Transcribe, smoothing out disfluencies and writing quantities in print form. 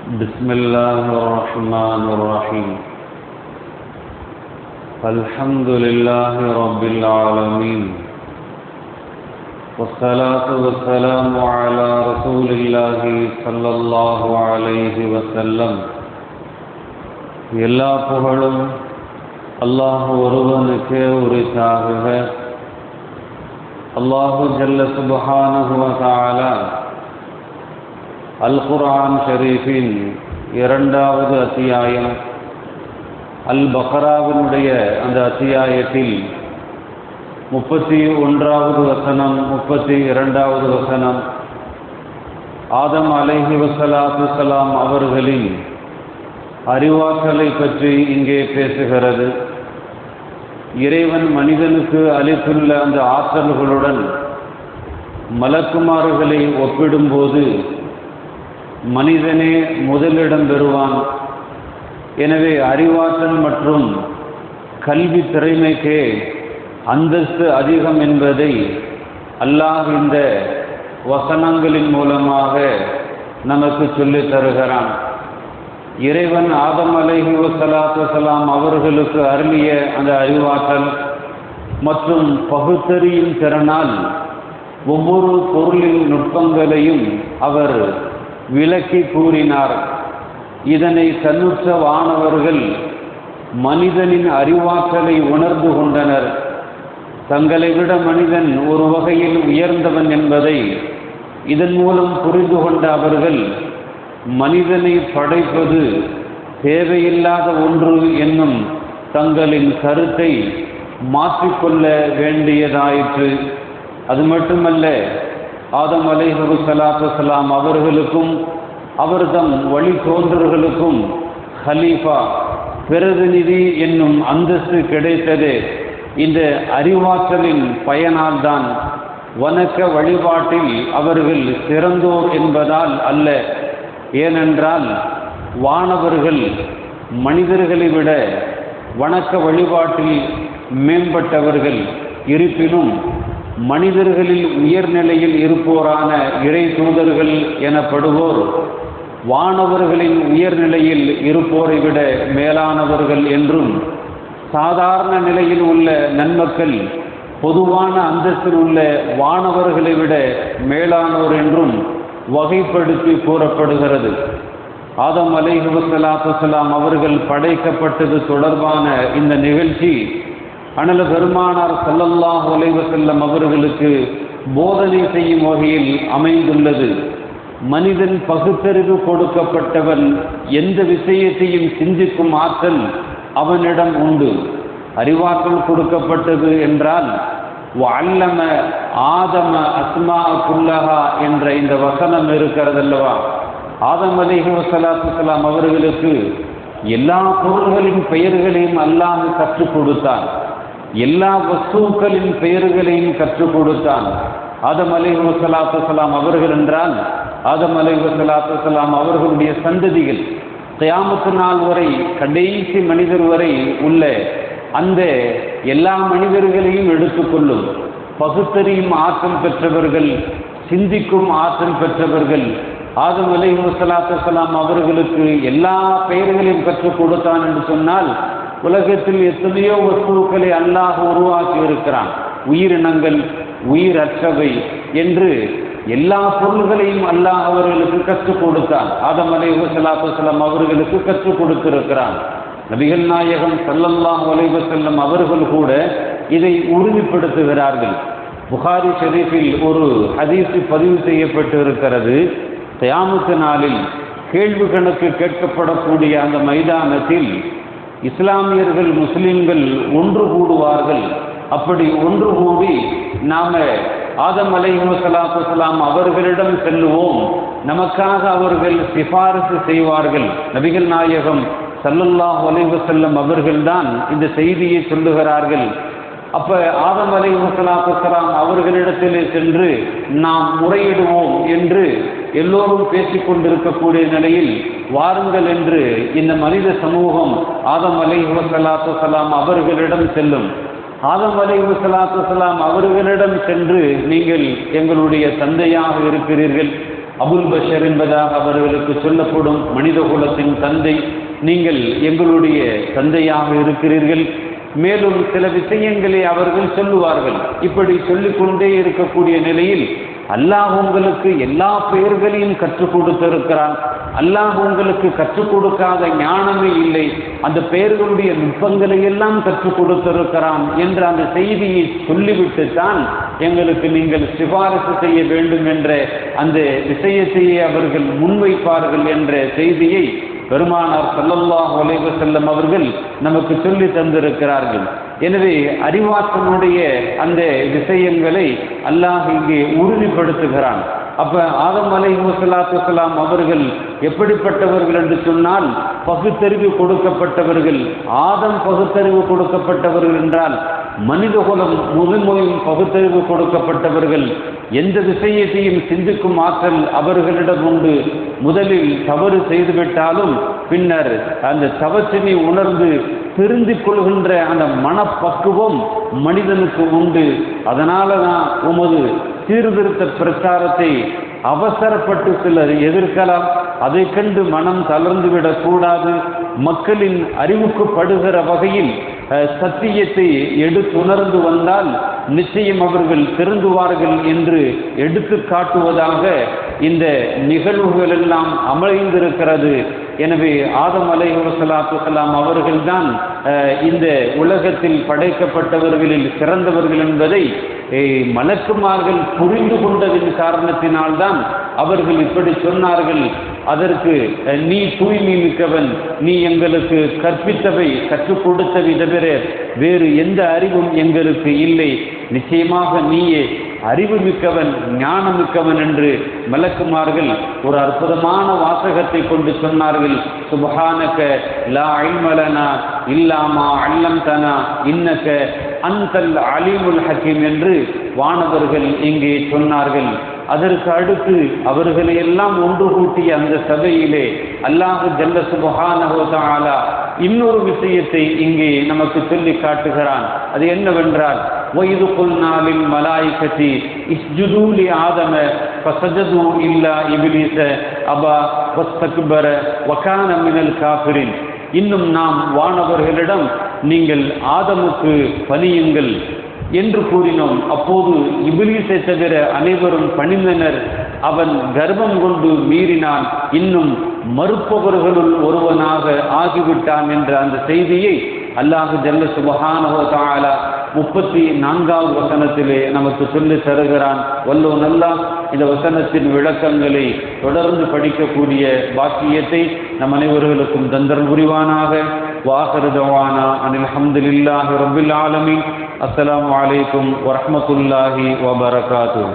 بسم الله الرحمن الرحيم. الحمد لله رب العالمين، والصلاة والسلام على رسول الله صلى الله عليه وسلم. எல்லா புகழும் அல்லாஹ் ஒருவனுக்கே உரித்தாகுக. அல்லாஹு ஜல்ல சுப்ஹானஹு வ தஆலா அல் குர்ஆன் ஷரீஃபின் 2வது அத்தியாயம் அல் பக்ராவினுடைய அந்த அத்தியாயத்தில் 31வது வசனம் 32வது வசனம் ஆதம் அலைஹி வஸலாத்து ஸலாம் அவர்களின் அறிவாற்றலை பற்றி இங்கே பேசுகிறது. இறைவன் மனிதனுக்கு அளித்துள்ள அந்த ஆற்றல்களுடன் மலக்குமார்களை ஒப்பிடும்போது மனிதனே முதலிடம் பெறுவான். எனவே அறிவாற்றல் மற்றும் கல்வி திறமைக்கே அந்தஸ்து அதிகம் என்பதை அல்லாஹ் இந்த வசனங்களின் மூலமாக நமக்கு சொல்லித் தருகிறான். இறைவன் ஆதம் அலைஹி வஸலாத்து வஸலாம் அவர்களுக்கு அருளிய அந்த அறிவாற்றல் மற்றும் பகுத்தறியும் திறனால் ஒவ்வொரு பொருளின் நுட்பங்களையும் அவர் விளக்கி கூறினார். இதனை கண்ணுற்ற வானவர்கள் மனிதனின் அறிவாற்றலை உணர்ந்து கொண்டனர். தங்களை விட மனிதன் ஒரு வகையில் உயர்ந்தவன் என்பதை இதன் மூலம் புரிந்து கொண்ட அவர்கள் மனிதனை படைப்பது தேவையில்லாத ஒன்று என்னும் தங்களின் கருத்தை மாற்றிக்கொள்ள வேண்டியதாயிற்று. அது மட்டுமல்ல, ஆதம் அலைஹி வஸலாத்து வஸலாம் அவர்களுக்கும் அவர்தம் வழித்தோன்றர்களுக்கும் ஹலீஃபா பிரதிநிதி என்னும் அந்தஸ்து கிடைத்தது இந்த அறிவாற்றலின் பயனால்தான். வணக்க வழிபாட்டில் அவர்கள் சிறந்தோர் என்பதால் அல்ல. ஏனென்றால் வானவர்கள் மனிதர்களை விட வணக்க வழிபாட்டில் மேம்பட்டவர்கள். இருப்பினும் மனிதர்களில் உயர்நிலையில் இருப்போரான இறை தூதர்கள் எனப்படுவோர் வானவர்களின் உயர்நிலையில் இருப்போரை விட மேலானவர்கள் என்றும், சாதாரண நிலையில் உள்ள நன்மக்கள் பொதுவான அந்தஸ்தில் உள்ள வானவர்களை விட மேலானோர் என்றும் வகைப்படுத்தி கூறப்படுகிறது. ஆதம் அலைஹி வஸலாத்து வஸலாம் அவர்கள் படைக்கப்பட்டது தொடர்பான இந்த நிகழ்ச்சி அனல் பெருமானார் ஸல்லல்லாஹு அலைஹி வஸல்லம் அவர்களுக்கு போதனை செய்யும் வகையில் அமைந்துள்ளது. மனிதன் பகுத்தறிவு கொடுக்கப்பட்டவன். எந்த விஷயத்தையும் சிந்திக்கும் ஆற்றல் அவனிடம் உண்டு. அறிவாற்றல் கொடுக்கப்பட்டது என்றால் வஅல்லம ஆதம அஸ்மா குல்லஹா என்ற இந்த வசனம் இருக்கிறதல்லவா, ஆதம் அலைஹி வஸலாத்து வஸலாம் அவர்களுக்கு எல்லா பொருள்களின் பெயர்களையும் அல்லாஹ் கற்றுக் கொடுத்தான். எல்லா வஸ்துக்களின் பெயர்களையும் கற்றுக் கொடுத்தான். ஆதம் அலைஹி வஸலாத்து வஸலாம் அவர்கள் என்றால் ஆதம் அலைஹி வஸலாத்து வஸலாம் அவர்களுடைய சந்ததிகள் கியாமத்து நாள் வரை கடைசி மனிதர் வரை உள்ள அந்த எல்லா மனிதர்களையும் எடுத்துக்கொள்ளும் பகுத்தறியும் ஆற்றல் பெற்றவர்கள், சிந்திக்கும் ஆற்றல் பெற்றவர்கள். ஆதம் அலைஹி வஸலாத்து வஸலாம் அவர்களுக்கு எல்லா பெயர்களையும் கற்றுக் கொடுத்தான் என்று சொன்னால், உலகத்தில் எத்தனையோ வஸ்துக்களை அல்லாஹ் உருவாக்கி இருக்கிறான். உயிரினங்கள், உயிரற்றவை என்று எல்லா பொருள்களையும் அல்லாஹ் அவர்களுக்கு கற்றுக் கொடுத்தான். ஆதம் அலைஹி வஸலாத்து வஸலாம் அவர்களுக்கு கற்றுக் கொடுத்திருக்கிறான். நபிகள் நாயகம் ஸல்லல்லாஹு அலைஹி வஸல்லம் அவர்கள் கூட இதை உறுதிப்படுத்துகிறார்கள். புகாரி ஷரீஃபில் ஒரு ஹதீஸ் பதிவு செய்யப்பட்டு இருக்கிறது. கியாமத்து நாளில் கேள்வி கணக்கு கேட்கப்படக்கூடிய அந்த மைதானத்தில் இஸ்லாமியர்கள், முஸ்லிம்கள் ஒன்று கூடுவார்கள். அப்படி ஒன்று கூடி நாம ஆதம் அலைஹி வஸலாத்து வஸலாம் அவர்களிடம் செல்லுவோம், நமக்காக அவர்கள் சிபாரிசு செய்வார்கள். நபிகள் நாயகம் ஸல்லல்லாஹு அலைஹி வஸல்லம் அவர்கள்தான் இந்த செய்தியை சொல்லுகிறார்கள். அப்ப ஆதம் அலைஹி வஸலாத்து வஸலாம் அவர்களிடத்திலே சென்று நாம் முறையிடுவோம் என்று எல்லோரும் பேசிக்கொண்டிருக்கக்கூடிய நிலையில் வாருங்கள் என்று இந்த மனித சமூகம் ஆதம் அலைஹி வஸலாத்து வஸலாம் அவர்களிடம் செல்லும். ஆதம் அலைஹிஸ்ஸலாத்து வஸ்ஸலாம் அவர்களிடம் சென்று, நீங்கள் எங்களுடைய தந்தையாக இருக்கிறீர்கள், அபுல் பஷர் என்பதாக அவர்களுக்கு சொல்லப்படும் மனித குலத்தின் தந்தை, நீங்கள் எங்களுடைய தந்தையாக இருக்கிறீர்கள். மேலும் சில விஷயங்களை அவர்கள் சொல்லுவார்கள். இப்படி சொல்லிக்கொண்டே இருக்கக்கூடிய நிலையில் அல்லாஹ் உங்களுக்கு எல்லா பெயர்களையும் கற்றுக் கொடுத்திருக்கிறான், அல்லாஹ் உங்களுக்கு கற்றுக் கொடுக்காத ஞானமே இல்லை, அந்த பெயர்களுடைய நுட்பங்களை எல்லாம் கற்றுக் கொடுத்திருக்கிறான் என்ற அந்த செய்தியை சொல்லிவிட்டு தான் எங்களுக்கு நீங்கள் சிபாரிசு செய்ய வேண்டும் என்ற அந்த விஷயத்தையே அவர்கள் முன்வைப்பார்கள் என்ற செய்தியை பெருமானார் ஸல்லல்லாஹு அலைஹி வஸல்லம் அவர்கள் நமக்கு சொல்லி தந்திருக்கிறார்கள். எனவே அறிவாற்றலுடைய அந்த விஷயங்களை அல்லாஹ் இங்கே உறுதிப்படுத்துகிறான். அப்ப ஆதம் அலைஹிஸ்ஸலாத்து வஸ்ஸலாம் அவர்கள் எப்படிப்பட்டவர்கள் என்று சொன்னால் பகுத்தறிவு கொடுக்கப்பட்டவர்கள். ஆதம் பகுத்தறிவு கொடுக்கப்பட்டவர்கள் என்றால் மனிதகுலம் முழுமையும் பகுத்தறிவு கொடுக்கப்பட்டவர்கள். எந்த விஷயத்தையும் சிந்திக்கும் ஆற்றல் அவர்களிடம் உண்டு. முதலில் தவறு செய்துவிட்டாலும் பின்னர் அந்த தவற்றினை உணர்ந்து திருந்திக் கொள்கின்ற அந்த மனப்பக்குவம் மனிதனுக்கு உண்டு. அதனால தான் உமது சீர்திருத்த பிரச்சாரத்தை அவசரப்பட்டு சிலர் எதிர்க்கலாம். அதை கண்டு மனம் தளர்ந்துவிடக் கூடாது. மக்களின் அறிவுக்கு படுகிற வகையில் சத்தியத்தை எடுத்துணர்ந்து வந்தால் நிச்சயம் அவர்கள் திருந்துவார்கள் என்று எடுத்து காட்டுவதாக இந்த நிகழ்வுகள் எல்லாம் அமைந்திருக்கிறது. எனவே ஆதம் அலைஹிஸ்ஸலாத்து வஸ்ஸலாம் அவர்கள்தான் இந்த உலகத்தில் படைக்கப்பட்டவர்களில் சிறந்தவர்கள் என்பதை மலக்குமார்கள் புரிந்து கொண்டதின் காரணத்தினால்தான் அவர்கள் இப்படி சொன்னார்கள். அதற்கு நீ தூய்மை மிக்கவன், நீ எங்களுக்கு கற்பித்தவை கற்றுக் கொடுத்தவை தவிர வேறு எந்த அறிவும் எங்களுக்கு இல்லை, நிச்சயமாக நீயே அறிவு மிக்கவன் ஞானமிக்கவன் என்று மலக்குமார்கள் ஒரு அற்புதமான வாசகத்தை கொண்டு சொன்னார்கள். சுப்ஹானக லா இல்ம லனா இல்லா மா அல்லம்தனா இன்னக அன்தல் அலீமுல் ஹக்கீம் என்று வானவர்கள் இங்கே சொன்னார்கள். அதற்கு அடுத்து அவர்களை எல்லாம் ஒன்று கூட்டிய அந்த சபையிலே அல்லாஹ் ஜல்ல சுப்ஹானஹு வ தஆலா இன்னொரு விஷயத்தை இங்கே நமக்கு சொல்லி காட்டுகிறான். அது என்னவென்றால் وَإِذْ قُلْنَا لِلْمَلَائِكَةِ اسْجُدُوا لِآدَمَ فَسَجَدُوا إِلَّا إِبْلِيسَ أَبَى وَاسْتَكْبَرَ وَكَانَ مِنَ الْكَافِرِينَ. இன்னும் நாம் வானவர்களிடம் நீங்கள் ஆதமுக்கு பணியுங்கள் என்று கூறினோம். அப்போது இப்லீஸை தவிர அனைவரும் பணிந்தனர். அவன் கர்வம் கொண்டு மீறினான், இன்னும் மறுப்பவர்களுள் ஒருவனாக ஆகிவிட்டான் என்ற அந்த செய்தியை அல்லாஹ் ஜல்ல சுப்ஹானஹு வ தஆலா 34வது வசனத்திலே நமக்கு சொல்லி தருகிறான். வல்லோன் அல்லாஹ் இந்த வசனத்தின் விளக்கங்களை தொடர்ந்து படிக்கக்கூடிய பாக்கியத்தை நம் அனைவர்களுக்கும் தந்தல் புரிவானாக. வாஹிரு தவானா அனில் ஹம்துலில்லாஹி ரப்பில் ஆலமீன். அஸ்ஸலாமு அலைக்கும் வரஹ்மத்துல்லாஹி வபரகாத்துஹு.